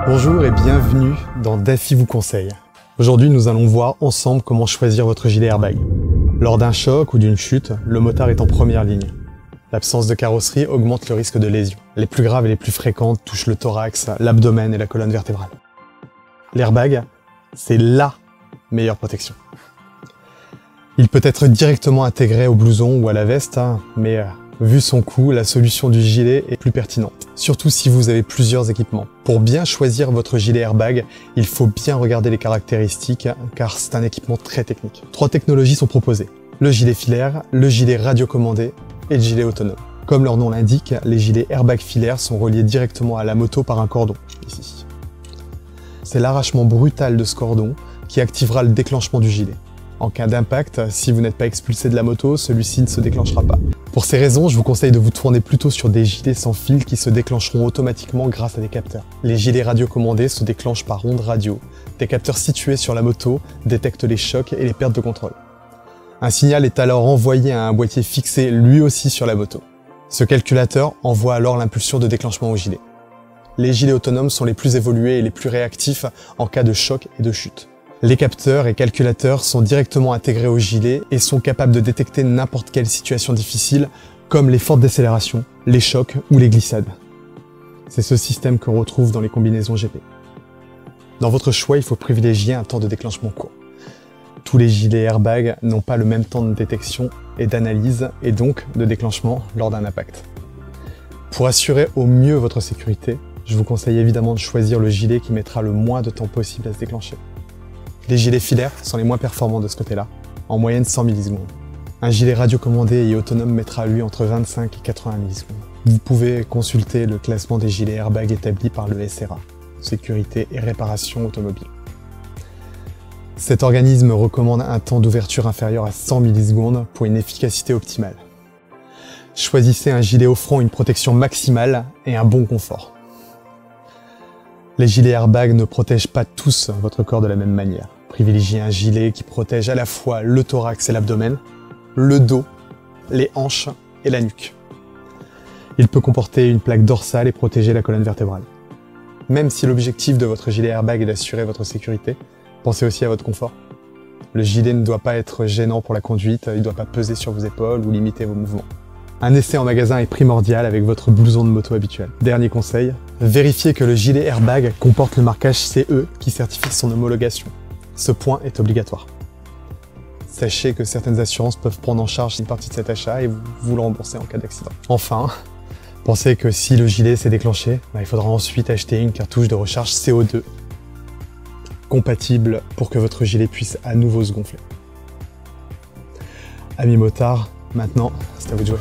Bonjour et bienvenue dans DAFI vous conseille. Aujourd'hui, nous allons voir ensemble comment choisir votre gilet airbag. Lors d'un choc ou d'une chute, le motard est en première ligne. L'absence de carrosserie augmente le risque de lésions. Les plus graves et les plus fréquentes touchent le thorax, l'abdomen et la colonne vertébrale. L'airbag, c'est LA meilleure protection. Il peut être directement intégré au blouson ou à la veste, mais vu son coût, la solution du gilet est plus pertinente. Surtout si vous avez plusieurs équipements. Pour bien choisir votre gilet airbag, il faut bien regarder les caractéristiques, car c'est un équipement très technique. 3 technologies sont proposées. Le gilet filaire, le gilet radiocommandé et le gilet autonome. Comme leur nom l'indique, les gilets airbag filaires sont reliés directement à la moto par un cordon, ici. C'est l'arrachement brutal de ce cordon qui activera le déclenchement du gilet. En cas d'impact, si vous n'êtes pas expulsé de la moto, celui-ci ne se déclenchera pas. Pour ces raisons, je vous conseille de vous tourner plutôt sur des gilets sans fil qui se déclencheront automatiquement grâce à des capteurs. Les gilets radiocommandés se déclenchent par ondes radio. Des capteurs situés sur la moto détectent les chocs et les pertes de contrôle. Un signal est alors envoyé à un boîtier fixé lui aussi sur la moto. Ce calculateur envoie alors l'impulsion de déclenchement au gilet. Les gilets autonomes sont les plus évolués et les plus réactifs en cas de choc et de chute. Les capteurs et calculateurs sont directement intégrés au gilet et sont capables de détecter n'importe quelle situation difficile, comme les fortes décélérations, les chocs ou les glissades. C'est ce système qu'on retrouve dans les combinaisons GP. Dans votre choix, il faut privilégier un temps de déclenchement court. Tous les gilets airbag n'ont pas le même temps de détection et d'analyse, et donc de déclenchement lors d'un impact. Pour assurer au mieux votre sécurité, je vous conseille évidemment de choisir le gilet qui mettra le moins de temps possible à se déclencher. Les gilets filaires sont les moins performants de ce côté-là, en moyenne 100 millisecondes. Un gilet radiocommandé et autonome mettra lui entre 25 et 80 millisecondes. Vous pouvez consulter le classement des gilets airbag établi par le SRA, Sécurité et Réparation Automobile. Cet organisme recommande un temps d'ouverture inférieur à 100 millisecondes pour une efficacité optimale. Choisissez un gilet offrant une protection maximale et un bon confort. Les gilets airbag ne protègent pas tous votre corps de la même manière. Privilégiez un gilet qui protège à la fois le thorax et l'abdomen, le dos, les hanches et la nuque. Il peut comporter une plaque dorsale et protéger la colonne vertébrale. Même si l'objectif de votre gilet airbag est d'assurer votre sécurité, pensez aussi à votre confort. Le gilet ne doit pas être gênant pour la conduite, il ne doit pas peser sur vos épaules ou limiter vos mouvements. Un essai en magasin est primordial avec votre blouson de moto habituel. Dernier conseil, vérifiez que le gilet airbag comporte le marquage CE qui certifie son homologation. Ce point est obligatoire. Sachez que certaines assurances peuvent prendre en charge une partie de cet achat et vous le rembourser en cas d'accident. Enfin, pensez que si le gilet s'est déclenché, il faudra ensuite acheter une cartouche de recharge CO2 compatible pour que votre gilet puisse à nouveau se gonfler. Amis motards, maintenant, c'est à vous de jouer.